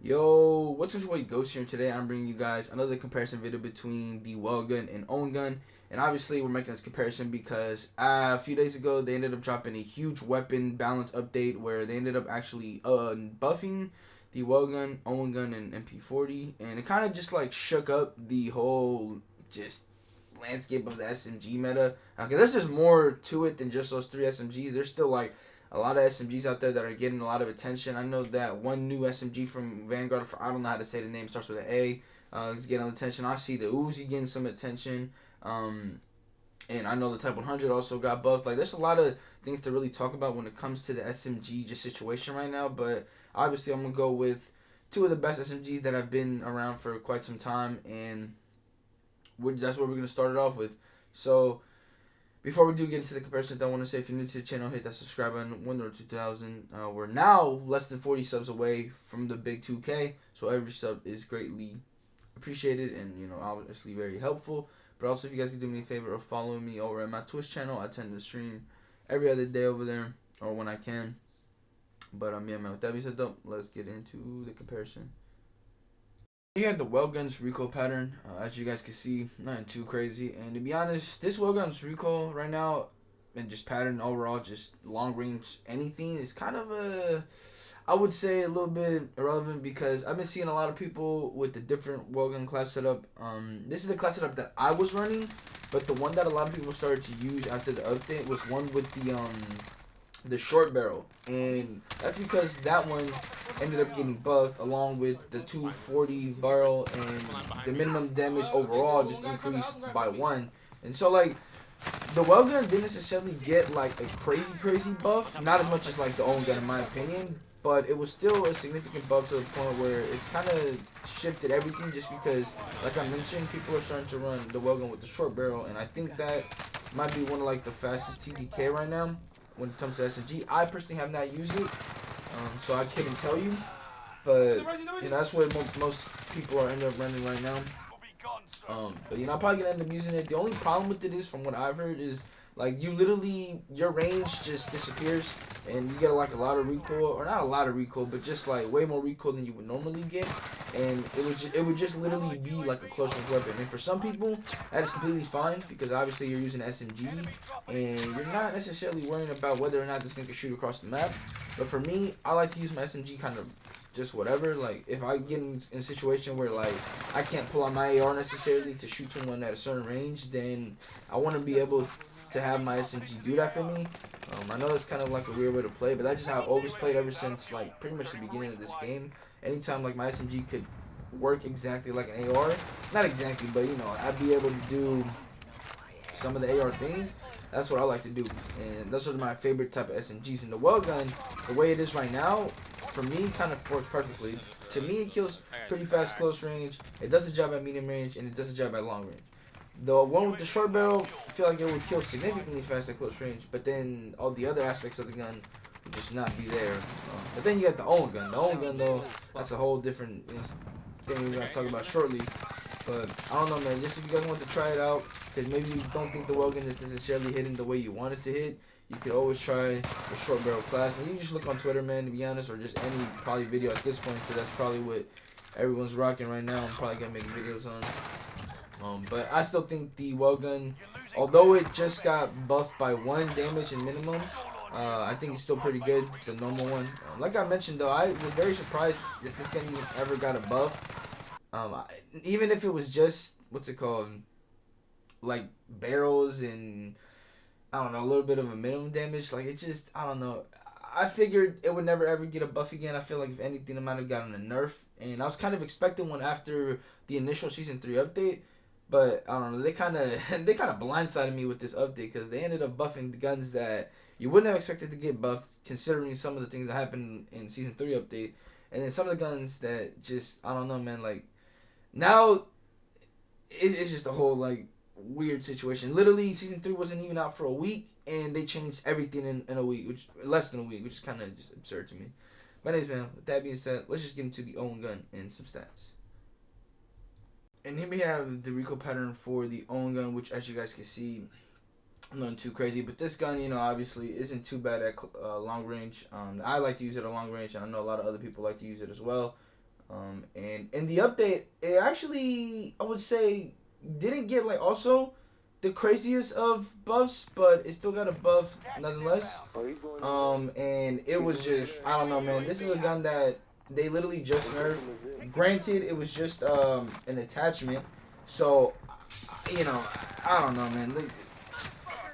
Yo, what's your boy Ghost here? Today I'm bringing you guys another comparison video between the Welgun and Owen gun. And obviously we're making this comparison because a few days ago they ended up dropping a huge weapon balance update where they ended up actually buffing the Welgun, Owen gun, and MP40. And it kind of just like shook up the whole just landscape of the SMG meta. Okay, there's just more to it than just those three SMGs. There's still like a lot of SMGs out there that are getting a lot of attention. I know that one new SMG from Vanguard, I don't know how to say the name, starts with an A, is getting attention. I see the Uzi getting some attention. And I know the Type 100 also got buffed. Like, there's a lot of things to really talk about when it comes to the SMG just situation right now. But obviously, I'm going to go with two of the best SMGs that have been around for quite some time. And that's what we're going to start it off with. So before we do get into the comparison, I want to say if you're new to the channel, hit that subscribe button. 1,200,000. We're now less than 40 subs away from the big 2K, so every sub is greatly appreciated and obviously very helpful. But also, if you guys could do me a favor of following me over at my Twitch channel, I tend to stream every other day over there or when I can. But yeah, man. With that being said, though, let's get into the comparison. You have the Welgun's recoil pattern, as you guys can see, nothing too crazy. And to be honest, this Welgun's recoil right now, and just pattern overall, just long range anything, is kind of I would say a little bit irrelevant because I've been seeing a lot of people with the different Welgun class setup. This is the class setup that I was running, but the one that a lot of people started to use after the update was one with the short barrel, and that's because that one ended up getting buffed along with the 240 barrel, and the minimum damage overall just increased by 1. And so like the Welgun didn't necessarily get like a crazy buff, not as much as like the Owen gun in my opinion, but it was still a significant buff to the point where it's kind of shifted everything, just because, like I mentioned, people are starting to run the Welgun with the short barrel, and I think that might be one of like the fastest TDK right now when it comes to SMG. I personally have not used it, so I couldn't tell you, but that's what most people are ending up running right now. But I'm probably gonna end up using it. The only problem with it is, from what I've heard, is like your range just disappears, and you get like a lot of recoil, or not a lot of recoil, but just like way more recoil than you would normally get, and it would just literally be like a close range weapon. And for some people, that is completely fine because obviously you're using SMG, and you're not necessarily worrying about whether or not this thing can shoot across the map. But for me, I like to use my SMG kind of just whatever. Like, if I get in a situation where like I can't pull out my AR necessarily to shoot someone at a certain range, then I want to be able to have my SMG do that for me. I know it's kind of like a weird way to play, but that's just how I've always played ever since like pretty much the beginning of this game. Anytime like my SMG could work exactly like an AR, not exactly, but I'd be able to do some of the AR things. That's what I like to do, and those are my favorite type of SMGs. And the Welgun, the way it is right now, for me, kind of works perfectly. To me, it kills pretty fast close range, it does the job at medium range, and it does the job at long range. The one with the short barrel, I feel like it would kill significantly fast at close range, but then all the other aspects of the gun would just not be there. But then you got the Owen gun. The Owen gun, though, that's a whole different thing we're going to talk about shortly. But I don't know, man. Just if you guys want to try it out, because maybe you don't think the Welgun is necessarily hitting the way you want it to hit, you could always try the short barrel class. And you just look on Twitter, man, to be honest, or just any probably video at this point, because that's probably what everyone's rocking right now. I'm probably going to make videos on. But I still think the Welgun, although it just got buffed by 1 damage in minimum, I think it's still pretty good, the normal one. Like I mentioned, though, I was very surprised that this gun even ever got a buff. Even if it was just, what's it called, like barrels and, I don't know, a little bit of a minimum damage, like it just, I don't know. I figured it would never ever get a buff again. I feel like if anything, it might have gotten a nerf. And I was kind of expecting one after the initial Season 3 update. But I don't know, they kind of blindsided me with this update, because they ended up buffing the guns that you wouldn't have expected to get buffed, considering some of the things that happened in Season 3 update. And then some of the guns that just, I don't know, man, like, now it's just a whole, like, weird situation. Literally, Season 3 wasn't even out for a week, and they changed everything in a week, which less than a week, which is kind of just absurd to me. But anyways, man, with that being said, let's just get into the Owen gun and some stats. And here we have the recoil pattern for the Owen gun, which, as you guys can see, nothing too crazy. But this gun, obviously isn't too bad at long range. I like to use it at long range, and I know a lot of other people like to use it as well. And in the update, it actually, I would say, didn't get like also the craziest of buffs, but it still got a buff nonetheless. And it was just, I don't know, man. This is a gun that they literally just nerfed. Granted, it was just an attachment, so you know, I don't know, man.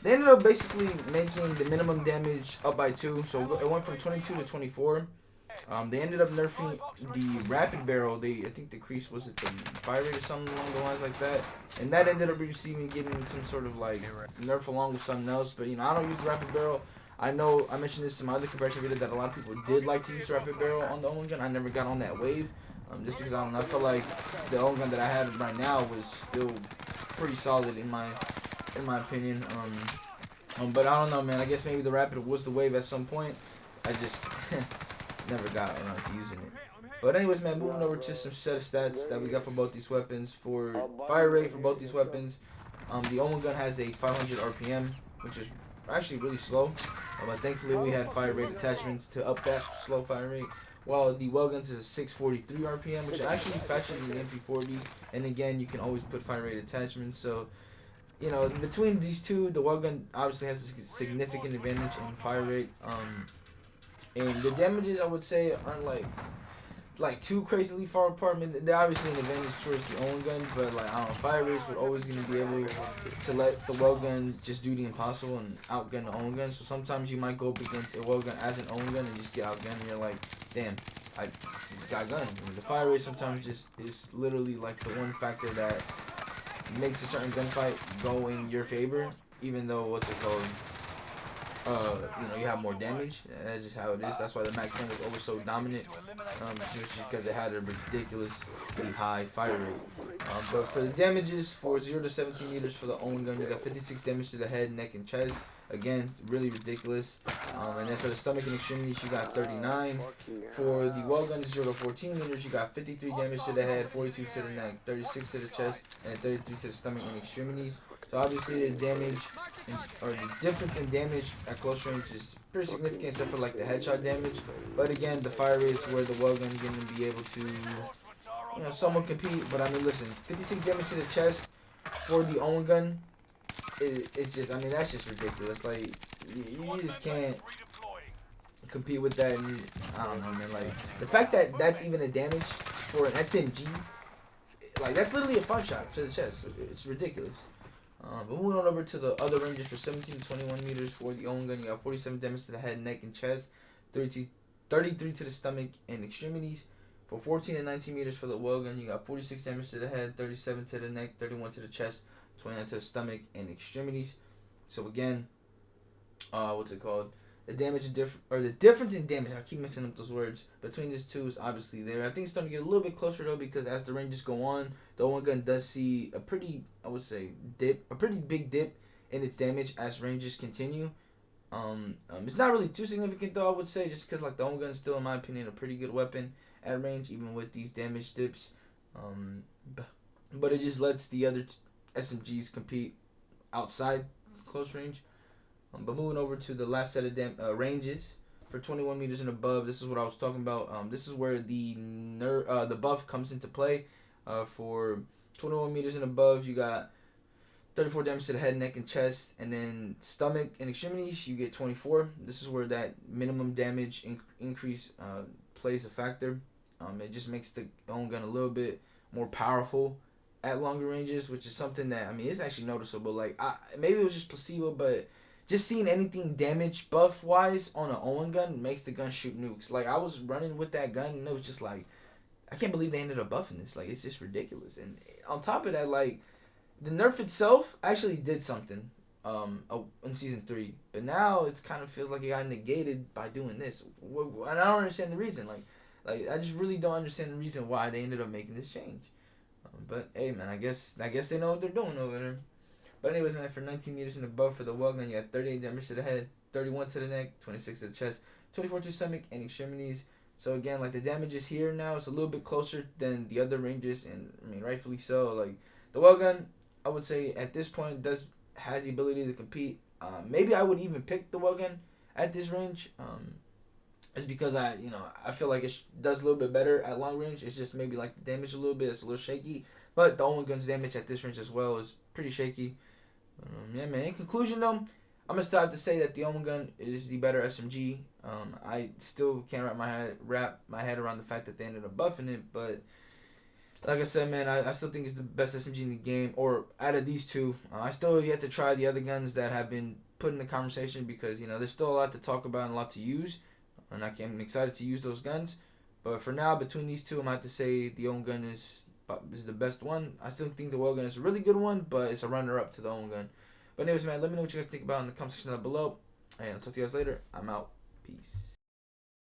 They ended up basically making the minimum damage up by 2, so it went from 22 to 24. They ended up nerfing the rapid barrel. I think decreased, was it the fire rate or something along the lines like that, and that ended up getting some sort of like nerf along with something else. But you know, I don't use the rapid barrel. I know I mentioned this in my other comparison video that a lot of people did like to use the rapid barrel on the Owen gun. I never got on that wave, just because I don't know. I feel like the Owen gun that I had right now was still pretty solid in my opinion. But I don't know, man. I guess maybe the rapid was the wave at some point. I just never got around to using it. But anyways, man, moving over to some set of stats that we got for both these weapons. For fire rate for both these weapons, the Owen gun has a 500 RPM, which is actually really slow. But thankfully we had fire rate attachments to up that slow fire rate. While the Welgun's is a 643 RPM, which actually featured in the MP40. And again, you can always put fire rate attachments. So, you know, between these two, the Welgun obviously has a significant advantage in fire rate. And the damages, I would say, aren't like too crazily far apart. I mean, they're obviously an advantage towards the Owen gun, but like, I don't know, fire rates would always going to be able to let the Welgun just do the impossible and outgun the Owen gun. So sometimes you might go up against a Welgun as an Owen gun and just get outgunned, and you're like, damn, I just got gunned. I mean, the fire rate sometimes just is literally like the one factor that makes a certain gunfight go in your favor, even though you know, you have more damage. That's just how it is. That's why the Mac 10 was always so dominant, just because it had a ridiculously high fire rate. But for the damages, for 0 to 17 meters for the Owen gun, you got 56 damage to the head, neck, and chest. Again, really ridiculous. And then for the stomach and extremities, you got 39. For the Welgun, 0 to 14 meters, you got 53 damage to the head, 42 to the neck, 36 to the chest, and 33 to the stomach and extremities. So obviously the damage, or the difference in damage at close range is pretty significant, except for like the headshot damage. But again, the fire rate is where the Welgun is going to be able to, you know, somewhat compete. But I mean, listen, 56 damage to the chest for the Owen gun, it's just, I mean, that's just ridiculous. Like, you just can't compete with that. And I don't know, man. Like, the fact that that's even a damage for an SMG, like, that's literally a 5-shot to the chest. It's ridiculous. But moving on over to the other ranges for 17 to 21 meters for the Owen gun, you got 47 damage to the head, neck, and chest, 33 to the stomach and extremities. For 14 and 19 meters for the Welgun, you got 46 damage to the head, 37 to the neck, 31 to the chest, 29 to the stomach and extremities. So again, what's it called? The damage the difference in damage, I keep mixing up those words, between these two is obviously there. I think it's starting to get a little bit closer though, because as the ranges go on, the Owen gun does see a pretty, I would say, a pretty big dip in its damage as ranges continue. It's not really too significant though, I would say, just because like the Owen gun is still, in my opinion, a pretty good weapon at range, even with these damage dips. But it just lets the other SMGs compete outside close range. But moving over to the last set of ranges for 21 meters and above, this is what I was talking about. This is where the buff comes into play. For 21 meters and above, you got 34 damage to the head, neck, and chest, and then stomach and extremities, you get 24. This is where that minimum damage increase plays a factor. It just makes the Owen gun a little bit more powerful at longer ranges, which is something that, I mean, it's actually noticeable. Like, maybe it was just placebo, but just seeing anything damage buff wise on an Owen gun makes the gun shoot nukes. Like, I was running with that gun and it was just like, I can't believe they ended up buffing this. Like, it's just ridiculous. And on top of that, like, the nerf itself actually did something in season 3, but now it's kind of feels like it got negated by doing this, and I don't understand the reason. Like I just really don't understand the reason why they ended up making this change. But hey, man, I guess they know what they're doing over there. But anyways, man, for 19 meters and above for the Welgun, you got 38 damage to the head, 31 to the neck, 26 to the chest, 24 to the stomach and extremities. So again, like, the damage is here now. It's a little bit closer than the other ranges, and I mean, rightfully so. Like, the Welgun, I would say at this point has the ability to compete. Maybe I would even pick the Welgun at this range. is because I feel like it does a little bit better at long range. It's just maybe like the damage a little bit. It's a little shaky. But the Owen gun's damage at this range as well is pretty shaky. Yeah, man. In conclusion, though, I'm gonna still have to say that the Owen gun is the better SMG. I still can't wrap my head around the fact that they ended up buffing it, but like I said, man, I still think it's the best SMG in the game. Or out of these two, I still have yet to try the other guns that have been put in the conversation because there's still a lot to talk about and a lot to use, and I'm excited to use those guns. But for now, between these two, I'm gonna have to say the Owen gun is the best one. I still think the Welgun is a really good one, but it's a runner-up to the Owen gun. But anyways, man, let me know what you guys think about in the comment section down below. And I'll talk to you guys later. I'm out. Peace.